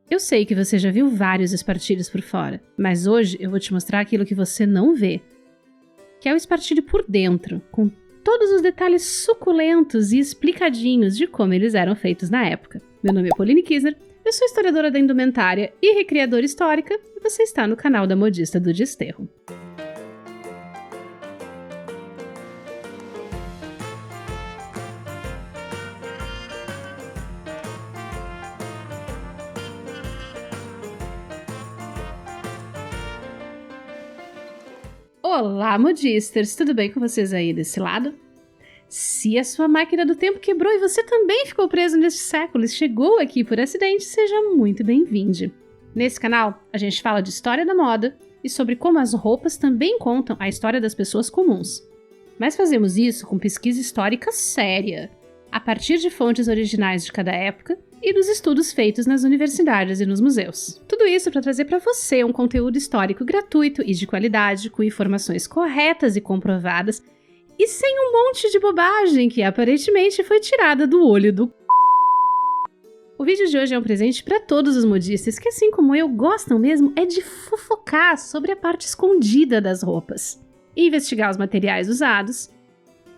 Eu sei que você já viu vários espartilhos por fora, mas hoje eu vou te mostrar aquilo que você não vê, que é o espartilho por dentro, com todos os detalhes suculentos e explicadinhos de como eles eram feitos na época. Meu nome é Pauline Kisner, eu sou historiadora da indumentária e recriadora histórica, e você está no canal da Modista do Desterro. Olá, modisters! Tudo bem com vocês aí desse lado? Se a sua máquina do tempo quebrou e você também ficou preso neste século e chegou aqui por acidente, seja muito bem-vindo. Nesse canal, a gente fala de história da moda e sobre como as roupas também contam a história das pessoas comuns. Mas fazemos isso com pesquisa histórica séria, a partir de fontes originais de cada época e dos estudos feitos nas universidades e nos museus. Tudo isso para trazer para você um conteúdo histórico gratuito e de qualidade, com informações corretas e comprovadas, e sem um monte de bobagem que aparentemente foi tirada do olho do... O vídeo de hoje é um presente para todos os modistas que, assim como eu, gostam mesmo é de fofocar sobre a parte escondida das roupas, investigar os materiais usados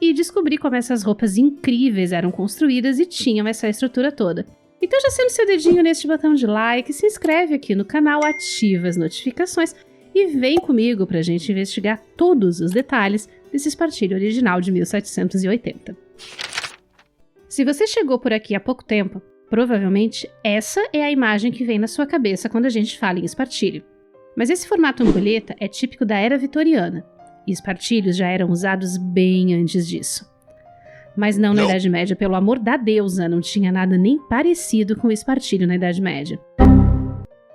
e descobrir como essas roupas incríveis eram construídas e tinham essa estrutura toda. Então já sendo seu dedinho neste botão de like, se inscreve aqui no canal, ativa as notificações e vem comigo pra gente investigar todos os detalhes desse espartilho original de 1780. Se você chegou por aqui há pouco tempo, provavelmente essa é a imagem que vem na sua cabeça quando a gente fala em espartilho. Mas esse formato ampulheta é típico da era vitoriana, e espartilhos já eram usados bem antes disso. Mas não na Idade Média, pelo amor da deusa, não tinha nada nem parecido com o espartilho na Idade Média.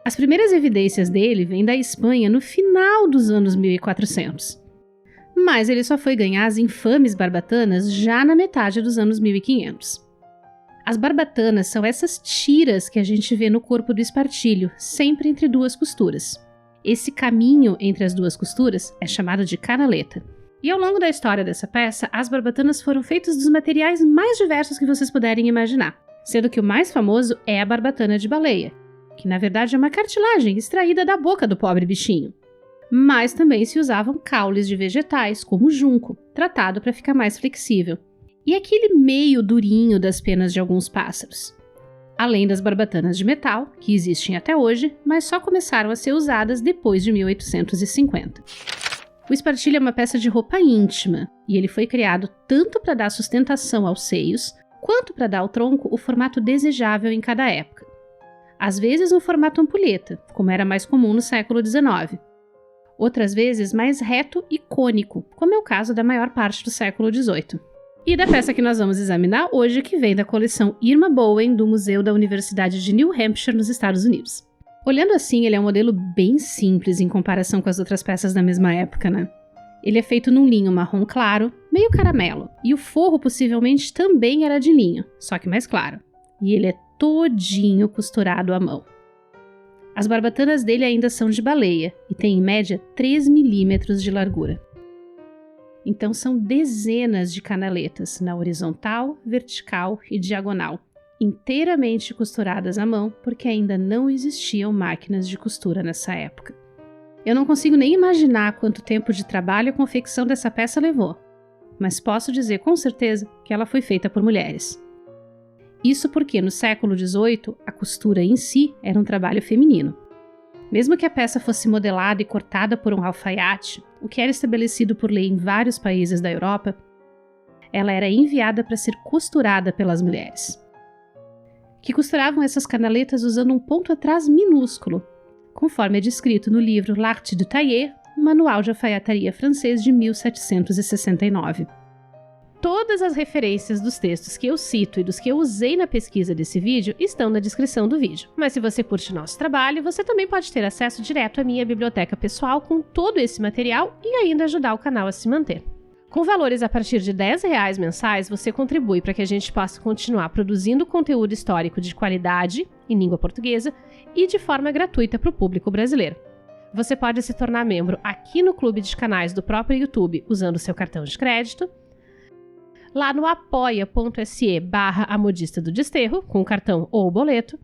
As primeiras evidências dele vêm da Espanha no final dos anos 1400. Mas ele só foi ganhar as infames barbatanas já na metade dos anos 1500. As barbatanas são essas tiras que a gente vê no corpo do espartilho, sempre entre duas costuras. Esse caminho entre as duas costuras é chamado de canaleta. E ao longo da história dessa peça, as barbatanas foram feitas dos materiais mais diversos que vocês puderem imaginar, sendo que o mais famoso é a barbatana de baleia, que na verdade é uma cartilagem extraída da boca do pobre bichinho. Mas também se usavam caules de vegetais, como o junco, tratado para ficar mais flexível, e aquele meio durinho das penas de alguns pássaros. Além das barbatanas de metal, que existem até hoje, mas só começaram a ser usadas depois de 1850. O espartilho é uma peça de roupa íntima, e ele foi criado tanto para dar sustentação aos seios, quanto para dar ao tronco o formato desejável em cada época. Às vezes no formato ampulheta, como era mais comum no século XIX. Outras vezes mais reto e cônico, como é o caso da maior parte do século XVIII. E da peça que nós vamos examinar hoje, que vem da coleção Irma Bowen, do Museu da Universidade de New Hampshire, nos Estados Unidos. Olhando assim, ele é um modelo bem simples em comparação com as outras peças da mesma época, né? Ele é feito num linho marrom claro, meio caramelo, e o forro possivelmente também era de linho, só que mais claro. E ele é todinho costurado à mão. As barbatanas dele ainda são de baleia, e têm em média 3 milímetros de largura. Então são dezenas de canaletas na horizontal, vertical e diagonal, inteiramente costuradas à mão, porque ainda não existiam máquinas de costura nessa época. Eu não consigo nem imaginar quanto tempo de trabalho a confecção dessa peça levou, mas posso dizer com certeza que ela foi feita por mulheres. Isso porque no século XVIII a costura em si era um trabalho feminino. Mesmo que a peça fosse modelada e cortada por um alfaiate, o que era estabelecido por lei em vários países da Europa, ela era enviada para ser costurada pelas mulheres, que costuravam essas canaletas usando um ponto atrás minúsculo, conforme é descrito no livro L'Art du Tailler, um manual de alfaiataria francês de 1769. Todas as referências dos textos que eu cito e dos que eu usei na pesquisa desse vídeo estão na descrição do vídeo. Mas se você curte nosso trabalho, você também pode ter acesso direto à minha biblioteca pessoal com todo esse material e ainda ajudar o canal a se manter. Com valores a partir de R$10 mensais, você contribui para que a gente possa continuar produzindo conteúdo histórico de qualidade, em língua portuguesa, e de forma gratuita para o público brasileiro. Você pode se tornar membro aqui no clube de canais do próprio YouTube usando seu cartão de crédito, lá no apoia.se/A Modista do Desterro, com cartão ou boleto,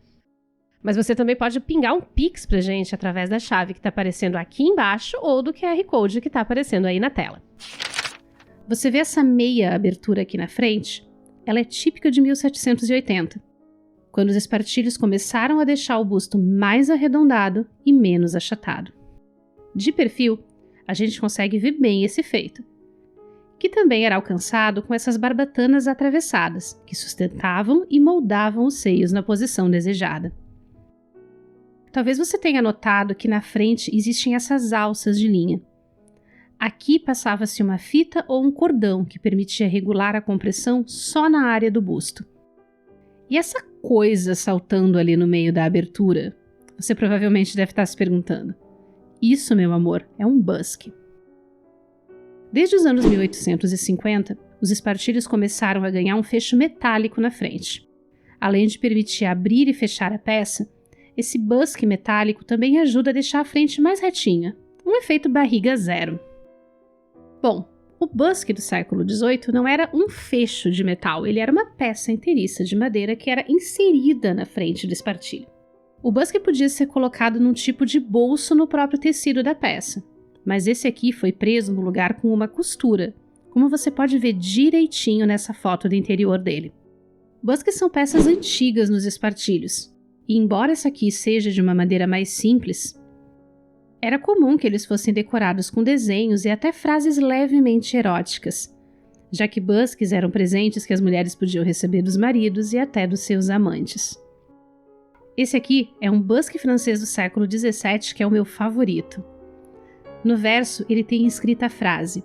Mas você também pode pingar um Pix pra gente através da chave que está aparecendo aqui embaixo ou do QR Code que está aparecendo aí na tela. Você vê essa meia abertura aqui na frente? Ela é típica de 1780, quando os espartilhos começaram a deixar o busto mais arredondado e menos achatado. De perfil, a gente consegue ver bem esse efeito, que também era alcançado com essas barbatanas atravessadas, que sustentavam e moldavam os seios na posição desejada. Talvez você tenha notado que na frente existem essas alças de linha. Aqui passava-se uma fita ou um cordão que permitia regular a compressão só na área do busto. E essa coisa saltando ali no meio da abertura? Você provavelmente deve estar se perguntando. Isso, meu amor, é um busque. Desde os anos 1850, os espartilhos começaram a ganhar um fecho metálico na frente. Além de permitir abrir e fechar a peça, esse busque metálico também ajuda a deixar a frente mais retinha, um efeito barriga zero. Bom, o busque do século XVIII não era um fecho de metal, ele era uma peça inteiriça de madeira que era inserida na frente do espartilho. O busque podia ser colocado num tipo de bolso no próprio tecido da peça, mas esse aqui foi preso no lugar com uma costura, como você pode ver direitinho nessa foto do interior dele. Busques são peças antigas nos espartilhos, e embora essa aqui seja de uma madeira mais simples, era comum que eles fossem decorados com desenhos e até frases levemente eróticas, já que busques eram presentes que as mulheres podiam receber dos maridos e até dos seus amantes. Esse aqui é um busque francês do século XVII que é o meu favorito. No verso, ele tem escrita a frase: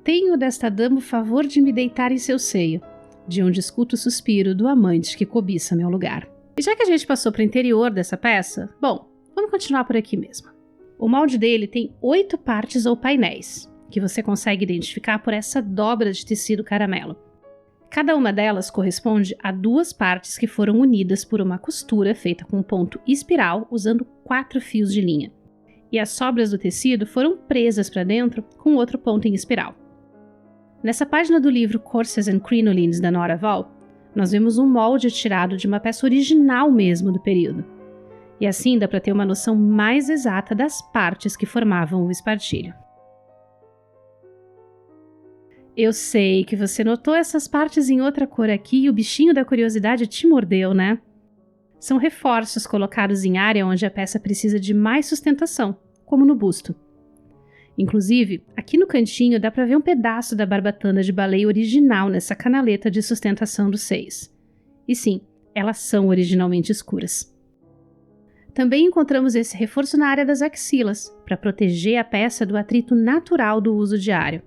"Tenho desta dama o favor de me deitar em seu seio, de onde escuto o suspiro do amante que cobiça meu lugar." E já que a gente passou para o interior dessa peça, bom, vamos continuar por aqui mesmo. O molde dele tem 8 partes ou painéis, que você consegue identificar por essa dobra de tecido caramelo. Cada uma delas corresponde a 2 partes que foram unidas por uma costura feita com ponto espiral usando 4 fios de linha. E as sobras do tecido foram presas para dentro com outro ponto em espiral. Nessa página do livro Corsets and Crinolines da Nora Wall, nós vemos um molde tirado de uma peça original mesmo do período. E assim dá para ter uma noção mais exata das partes que formavam o espartilho. Eu sei que você notou essas partes em outra cor aqui e o bichinho da curiosidade te mordeu, né? São reforços colocados em área onde a peça precisa de mais sustentação, como no busto. Inclusive, aqui no cantinho dá para ver um pedaço da barbatana de baleia original nessa canaleta de sustentação dos seios. E sim, elas são originalmente escuras. Também encontramos esse reforço na área das axilas, para proteger a peça do atrito natural do uso diário.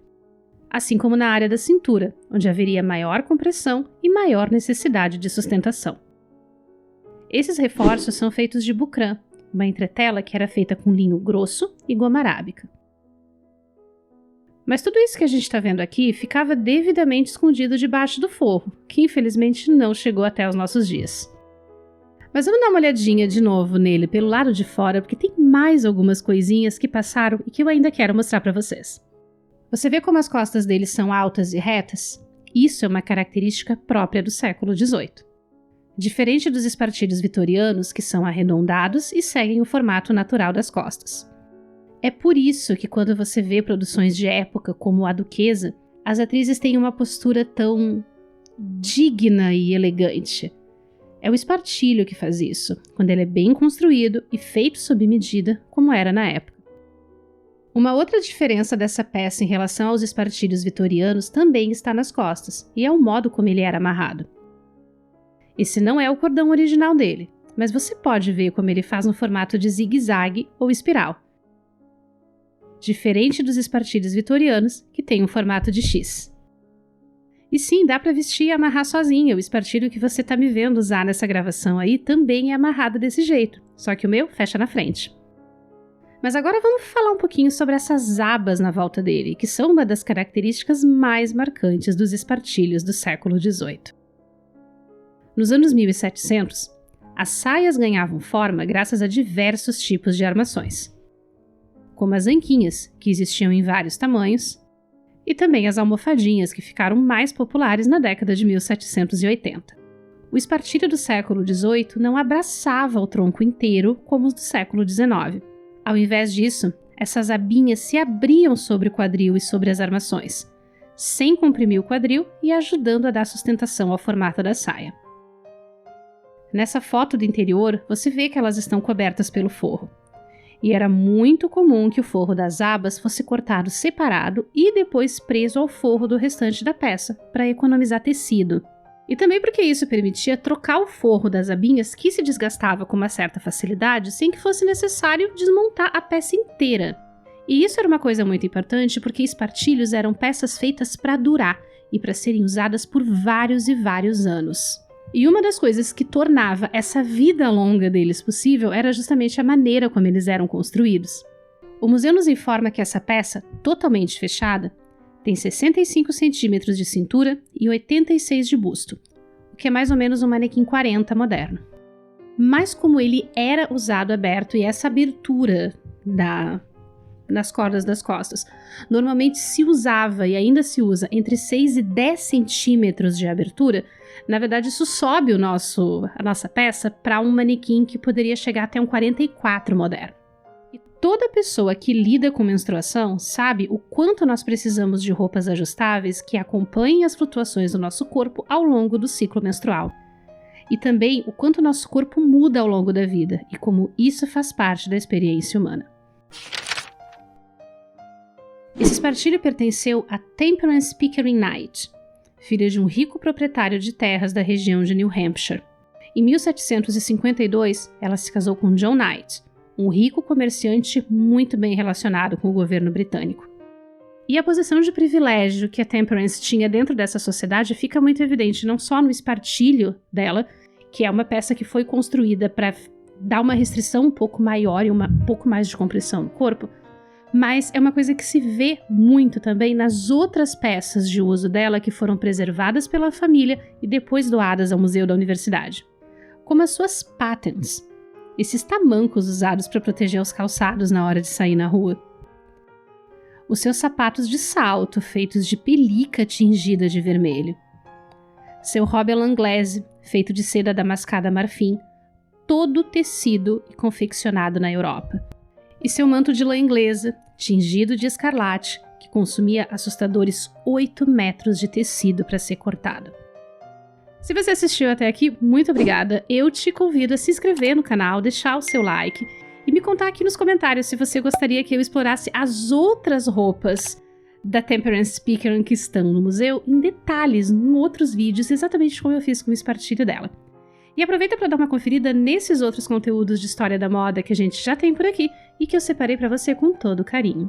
Assim como na área da cintura, onde haveria maior compressão e maior necessidade de sustentação. Esses reforços são feitos de bucrã, uma entretela que era feita com linho grosso e goma arábica. Mas tudo isso que a gente está vendo aqui ficava devidamente escondido debaixo do forro, que infelizmente não chegou até os nossos dias. Mas vamos dar uma olhadinha de novo nele pelo lado de fora, porque tem mais algumas coisinhas que passaram e que eu ainda quero mostrar para vocês. Você vê como as costas dele são altas e retas? Isso é uma característica própria do século XVIII. Diferente dos espartilhos vitorianos, que são arredondados e seguem o formato natural das costas. É por isso que quando você vê produções de época como a Duquesa, as atrizes têm uma postura tão digna e elegante. É o espartilho que faz isso, quando ele é bem construído e feito sob medida, como era na época. Uma outra diferença dessa peça em relação aos espartilhos vitorianos também está nas costas, e é o modo como ele era amarrado. Esse não é o cordão original dele, mas você pode ver como ele faz no formato de zigue-zague ou espiral. Diferente dos espartilhos vitorianos, que tem um formato de X. E sim, dá para vestir e amarrar sozinha. O espartilho que você está me vendo usar nessa gravação aí também é amarrado desse jeito, só que o meu fecha na frente. Mas agora vamos falar um pouquinho sobre essas abas na volta dele, que são uma das características mais marcantes dos espartilhos do século XVIII. Nos anos 1700, as saias ganhavam forma graças a diversos tipos de armações, como as anquinhas, que existiam em vários tamanhos, e também as almofadinhas, que ficaram mais populares na década de 1780. O espartilho do século XVIII não abraçava o tronco inteiro como o do século XIX. Ao invés disso, essas abinhas se abriam sobre o quadril e sobre as armações, sem comprimir o quadril e ajudando a dar sustentação ao formato da saia. Nessa foto do interior, você vê que elas estão cobertas pelo forro. E era muito comum que o forro das abas fosse cortado separado e depois preso ao forro do restante da peça, para economizar tecido. E também porque isso permitia trocar o forro das abinhas, que se desgastava com uma certa facilidade, sem que fosse necessário desmontar a peça inteira. E isso era uma coisa muito importante porque espartilhos eram peças feitas para durar e para serem usadas por vários e vários anos. E uma das coisas que tornava essa vida longa deles possível era justamente a maneira como eles eram construídos. O museu nos informa que essa peça, totalmente fechada, tem 65 centímetros de cintura e 86 de busto, o que é mais ou menos um manequim 40 moderno. Mas como ele era usado aberto e essa abertura nas cordas das costas normalmente se usava e ainda se usa entre 6 e 10 centímetros de abertura, na verdade isso sobe a nossa peça para um manequim que poderia chegar até um 44 moderno. E toda pessoa que lida com menstruação sabe o quanto nós precisamos de roupas ajustáveis que acompanhem as flutuações do nosso corpo ao longo do ciclo menstrual. E também o quanto nosso corpo muda ao longo da vida e como isso faz parte da experiência humana. Esse espartilho pertenceu a Temperance Pickering Knight, filha de um rico proprietário de terras da região de New Hampshire. Em 1752, ela se casou com John Knight, um rico comerciante muito bem relacionado com o governo britânico. E a posição de privilégio que a Temperance tinha dentro dessa sociedade fica muito evidente não só no espartilho dela, que é uma peça que foi construída para dar uma restrição um pouco maior e um pouco mais de compressão no corpo, mas é uma coisa que se vê muito também nas outras peças de uso dela que foram preservadas pela família e depois doadas ao museu da universidade, como as suas patens, esses tamancos usados para proteger os calçados na hora de sair na rua. Os seus sapatos de salto feitos de pelica tingida de vermelho. Seu hobel anglese, feito de seda damascada marfim, todo tecido e confeccionado na Europa. E seu manto de lã inglesa, tingido de escarlate, que consumia assustadores 8 metros de tecido para ser cortado. Se você assistiu até aqui, muito obrigada. Eu te convido a se inscrever no canal, deixar o seu like e me contar aqui nos comentários se você gostaria que eu explorasse as outras roupas da Temperance Pickering que estão no museu em detalhes em outros vídeos, exatamente como eu fiz com o espartilho dela. E aproveita para dar uma conferida nesses outros conteúdos de história da moda que a gente já tem por aqui e que eu separei para você com todo carinho.